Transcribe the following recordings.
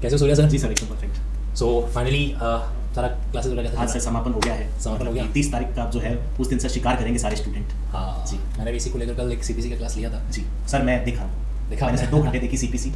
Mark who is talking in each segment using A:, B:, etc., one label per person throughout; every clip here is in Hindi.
A: कैसे सूर्या सर?
B: जी सर, एकदम परफेक्ट।
A: सो फाइनली सारा क्लासेस वगैरह कैसा
B: आज सर समापन हो गया है।
A: समापन हो गया।
B: 30 तारीख का जो है उस दिन सर शिकार करेंगे सारे स्टूडेंट।
A: हाँ
B: जी।
A: मैंने भी इसी को लेकर कल एक सीपीसी का क्लास लिया था।
B: जी सर, मैं देखा मैंने सर 2 घंटे देखी सीपीसी।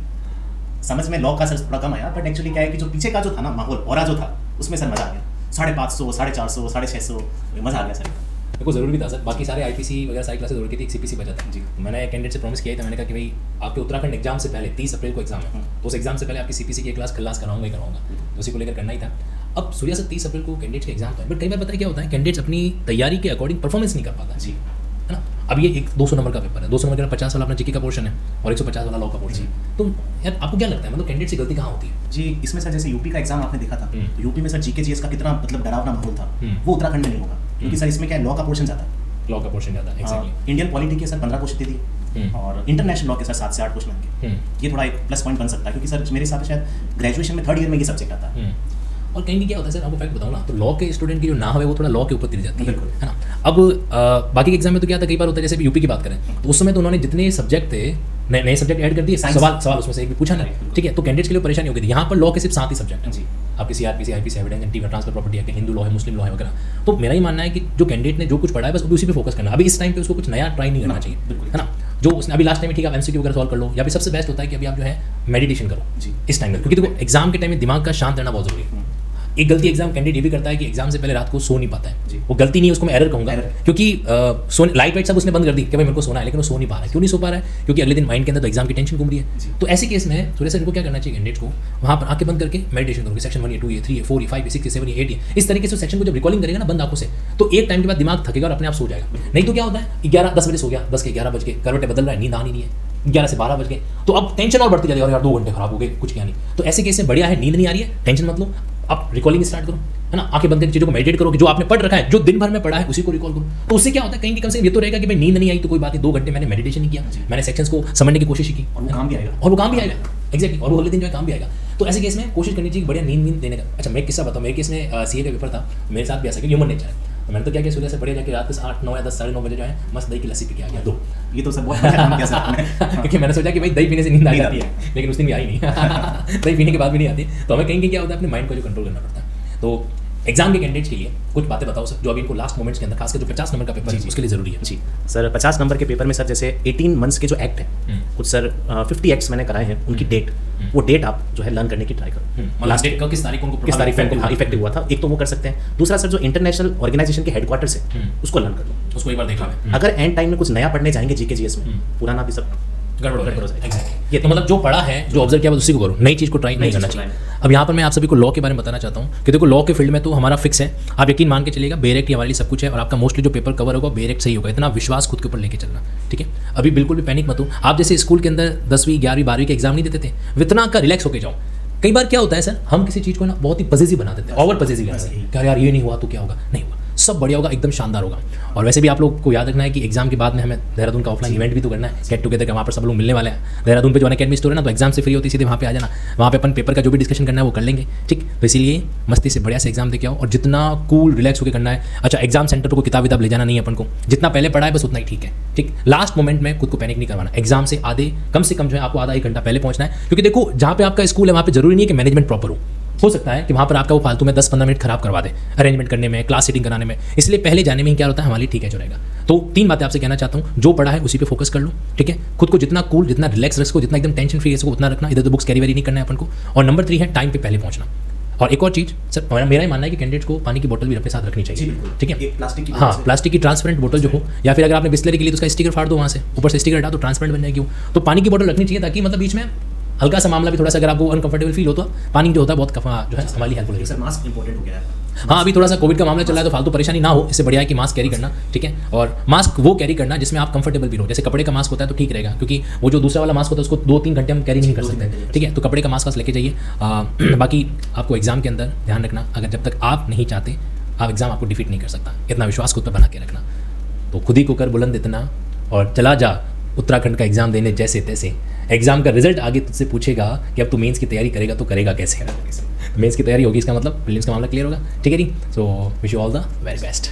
B: समझ में लॉ का सर थोड़ा कम आया, बट एक्चुअली क्या है कि जो पीछे का जो था ना माहौल और जो था उसमें सर मजा आ गया। 550, 450, 650 मजा आ गया सर।
A: मेरे को ज़रूर भी था सर, बाकी सारे आईपीसी वगैरह सारी क्लासेस हो रही थी, एक सीपीसी बचा था।
B: जी।
A: मैंने कैंडिडेट से प्रॉमिस किया था, मैंने कहा कि भाई आपके उत्तराखंड एग्जाम से पहले 30 अप्रैल को एग्जाम है, तो उस एग्जाम से पहले आपकी सीपीसी की क्लास कराऊंगा ही कराऊंगा, तो उसी को लेकर करना ही था। अब सूर्या सर 30 अप्रैल को कैंडिडेट के एग्जाम था, बट कई बार पता है क्या होता है, कैंडिडेट्स अपनी तैयारी के अकॉर्डिंग परफॉर्मेंस नहीं कर पाता
B: जी,
A: है ना। अब ये एक 200 नंबर का पेपर है, 200 नंबर का 50 वाला अपना जीके का पोर्शन है और 150 वाला लॉ का पोर्शन है। तो यार आपको क्या लगता है, मतलब कैंडिडेट से गलती कहाँ होती है?
B: जी इसमें सर जैसे यूपी का एग्जाम आपने देखा था, तो यूपी में सर जीके जीएस का कितना मतलब डरावना माहौल था, वो उत्तराखंड में नहीं होगा, क्योंकि सर इसमें क्या है, लॉ का पोर्शन जाता है।
A: लॉ का पोर्शन ज़्यादा एग्जैक्टली।
B: इंडियन पॉलिटी के सर 15 क्वेश्चन दे दिए और इंटरनेशनल लॉ के सर 7 से 8 क्वेश्चन आएंगे। ये थोड़ा एक प्लस पॉइंट बन सकता है, क्योंकि सर मेरे हिसाब से शायद ग्रेजुएशन में 3rd ईयर में ये सब्जेक्ट आता है।
A: और कहीं क्या होता है सर, आपको फैक्ट बताऊँ ना, तो लॉ के स्टूडेंट की जो ना है वो थोड़ा लॉ के ऊपर तिर जाती है ना। अब बाकी के एग्जाम में तो क्या था, कई बार होता है जैसे यूपी की बात करें तो उस समय तो उन्होंने जितने सब्जेक्ट थे नए सब्जेक्ट ऐड कर दिए, सवाल उसमें से एक भी पूछा नहीं, ठीक है। तो कैंडिडेट्स के लिए परेशानी हो गई थी। यहाँ पर लॉ के सिर्फ 7 ही सब्जेक्ट हैं जी, आपकी CrPC, IPC, evidence and transfer property है, हिंदू लॉ है, मुस्लिम लॉ है वगैरह। तो मेरा ही मानना है कि जो कैंडिडेट ने जो कुछ पढ़ा है बस उसी पे फोकस करना। अभी इस टाइम पे उसको कुछ नया ट्राई नहीं करना चाहिए, है ना। जो उसने अभी लास्ट टाइम में ठीक है आप एमसीक्यू वगैरह सॉल्व कर लो, या फिर सबसे बेस्ट होता है कि अभी आप जो है मेडिटेशन करो जी इस टाइम में, क्योंकि देखो एग्जाम के टाइम में दिमाग का शांत रहना बहुत जरूरी है। एक गलती एग्जाम कैंडिडेट ये भी करता है कि एग्जाम से पहले रात को सो नहीं पाता है। वो गलती नहीं है, उसको मैं एरर कहूँगा, क्योंकि लाइट वाइट सब उसने बंद कर दी कि भाई मेरे को सोना है, लेकिन वो सो नहीं पा रहा है। क्यों नहीं सो पा रहा है? क्योंकि अगले दिन माइंड के अंदर तो एग्जाम की टेंशन घूम रही है। तो ऐसे केस में सूर्य सर इनको क्या करना चाहिए, कैंडिडेट को वहाँ पर आंखें बंद करके मेडिटेशन करोगे, सेक्शन 1 2 3 4 5 6 7 8 इस तरीके से सेक्शन को जब रिकॉलिंग करेगा ना बंद आंखों से, तो एक टाइम के बाद दिमाग थकेगा और अपने आप सो जाएगा। नहीं तो क्या होता है 10 बजे सो गया, 10 के 11 बज गए, करवटें बदल रहा है, नींद आ नहीं है, 11 से 12 बज गए, तो अब टेंशन और बढ़ती जाएगी और यार 2 घंटे खराब हो गए, कुछ किया नहीं। तो ऐसे केस में बढ़िया है, नींद नहीं आ रही है, टेंशन मत लो, आप रिकॉलिंग स्टार्ट करो, है ना। आंखें बंद करके चीज़ों को मेडिटेट करो कि जो आपने पढ़ रखा है, जो दिन भर में पढ़ा है उसी को रिकॉल करो। तो उससे क्या होता है, कहीं कम से कम ये तो रहेगा कि भाई नींद नहीं आई तो कोई बात नहीं, 2 घंटे मैंने मेडिटेशन नहीं किया, मैंने सेक्शंस को समझने की कोशिश की,
B: और वो काम भी आएगा,
A: एग्जैक्टली, और वो अगले दिन जो है काम भी आएगा। तो ऐसे केस में कोशिश करनी चाहिए बढ़िया नींद देने का। अच्छा मैं एक किस्सा बताऊँ, मेरे केस में सीए का पेपर था, मेरे साथ भी ऐसा कि ह्यूमन नेचर है। तो मैंने तो क्या किया, सूर्य से बढ़िया जाके रात के 8 9 या 10 साढ़े 9 बजे जो है मस्त दही की लस्सी पी के आ गया 2।
B: ये तो सर बहुत अच्छा काम किया सर आपने।
A: क्योंकि मैंने सोचा कि भाई दही पीने से नींद आ जाती है, लेकिन उस दिन भी आई नहीं। दही पीने के बाद भी नहीं आती। तो हमें कहीं क्या होता है, अपने माइंड को जो कंट्रोल करना पड़ता है। तो एग्जाम के कैंडिडेट्स के लिए कुछ बातें बताओ सर, जो अभी इनको लास्ट मोमेंट्स के अंदर खासकर जो 50 नंबर का पेपर है उसके लिए जरूरी है।
B: जी सर, 50 नंबर के पेपर में सर जैसे 18 मंथ्स के जो एक्ट है कुछ सर 50 एक्ट्स मैंने कराए हैं, उनकी डेट वो डेट आप जो है लर्न करने की ट्राई करो।
A: लास्ट डेट किस तारीख को
B: इफेक्टिव हुआ था, एक तो वो कर सकते हैं। दूसरा सर जो इंटरनेशनल ऑर्गेनाइजेशन के हेडक्वार्टर्स है उसको लर्न कर लो,
A: उसको एक बार देखा है।
B: अगर एंड टाइम में कुछ नया पढ़ने जाएंगे जीके जीएस में, पुराना भी सब
A: गड़बड़ हो जाएगा। ये तो मतलब जो पढ़ा है, जो ऑब्जर्व किया उसी को करो, नई चीज़ को ट्राई नहीं करना चाहिए। अब यहाँ पर मैं आप सभी को लॉ के बारे में बताना चाहता हूँ कि देखो लॉ के फील्ड में तो हमारा फिक्स है, आप यकीन मान के चलिएगा बेयर एक्ट हमारे लिए सब कुछ है, और आपका मोस्टली जो पेपर कवर होगा बेयर एक्ट सही होगा, इतना विश्वास खुद के ऊपर लेके चलना, ठीक है। अभी बिल्कुल भी पैनिक मत हो। आप जैसे स्कूल के अंदर 10वीं 11वीं 12वीं के एग्जाम नहीं देते थे, इतना का रिलैक्स होकर जाओ। कई बार क्या होता है सर, हम किसी चीज़ को ना बहुत ही पॉजिटिव बना देते हैं, ओवर पॉजिटिव क्या यार ये नहीं हुआ तो क्या होगा, नहीं हुआ, सब बढ़िया होगा, एकदम शानदार होगा। और वैसे भी आप लोग को याद रखना है कि एग्जाम के बाद में हमें देहरादून का ऑफलाइन इवेंट भी तो करना है, गेट टुगेदर का, वहाँ पर सब लोग मिलने वाले हैं। देहरादून पे जो अकेडमी स्टोर है ना, तो एग्जाम से फ्री होती है, सीधे वहाँ पे आ जाना, वहाँ पे अपन पेपर का जो भी डिस्कशन करना है वो कर लेंगे, ठीक। तो इसीलिए मस्ती से बढ़िया से एग्जाम दे के आओ, और जितना कूल रिलैक्स होकर करना है। अच्छा एग्जाम सेंटर को किताब ले जाना नहीं है अपन को, जितना पहले पढ़ा है बस उतना ही ठीक है, ठीक। लास्ट मोमेंट में खुद को पैनिक नहीं करवाना, एग्जाम से कम से कम जो है आपको आधा 1 घंटा पहले पहुँचना है, क्योंकि देखो जहाँ पे आपका स्कूल है वहाँ पे जरूरी नहीं है कि मैनेजमेंट प्रॉपर हो सकता है कि वहाँ पर आपका वो फालतू में 10-15 मिनट खराब करवा दे अरेंजमेंट करने में, क्लास सीटिंग कराने में। इसलिए पहले जाने में ही क्या होता है, हमारे लिए ठीक है जो रहेगा। तो 3 बातें आपसे कहना चाहता हूँ, जो पढ़ा है उसी पे फोकस कर लो, ठीक है। खुद को जितना कूल, जितना रिलैक्स रखो, जितना एकदम टेंशन फ्री है उतना रखना, इधर तो बुक्स कैरी वेरी नहीं करना है अपन को। और नंबर 3 है टाइम पे पहले पहुँचना। और एक और चीज़ सर, मेरा ही मानना है कि कैंडिडेट्स को पानी की बोतल भी अपने साथ रखनी चाहिए, ठीक है। प्लास्टिक की ट्रांसपेरेंट बोतल जो हो, या फिर अगर आपने बिस्लरी के लिए तो उसका स्टिकर फाड़ दो, वहाँ से ऊपर से स्टिकर हटा तो ट्रांसपेरेंट बन जाएगी वो। तो पानी की बोतल रखनी चाहिए, ताकि मतलब बीच में हल्का सा मामला भी थोड़ा सा अगर आपको अनकंफर्टेबल फील हो तो पानी जो होता है बहुत जो है हमारी हेल्पफुल है।
B: सर मास्क इंपॉर्टेंट हो गया है।
A: हाँ अभी थोड़ा सा कोविड का मामला चल रहा है तो फालतू परेशानी ना हो, इससे बढ़िया है कि मास्क कैरी करना, ठीक है। और मास्क वो कैरी करना जिसमें आप कंफर्टेबल भी हो, जैसे कपड़े का मास्क होता है तो ठीक रहेगा, क्योंकि वो जो दूसरा वाला मास्क होता है उसको 2-3 घंटे हम कैरी नहीं कर सकते, ठीक है। तो कपड़े का मास्क लेके जाइए। बाकी आपको एग्जाम के अंदर ध्यान रखना, अगर जब तक आप नहीं चाहते आप एग्जाम आपको डिफीट नहीं कर सकता, इतना विश्वास खुद पर बना के रखना। तो खुद ही को कर बुलंद इतना, और चला जा उत्तराखंड का एग्जाम देने जैसे तैसे। एग्जाम का रिजल्ट आगे तुझसे पूछेगा कि अब तू मेंस की तैयारी करेगा तो करेगा कैसे। मेंस की तैयारी होगी इसका मतलब प्रीलिम्स का मामला क्लियर होगा, ठीक है जी। So wish you all the very best.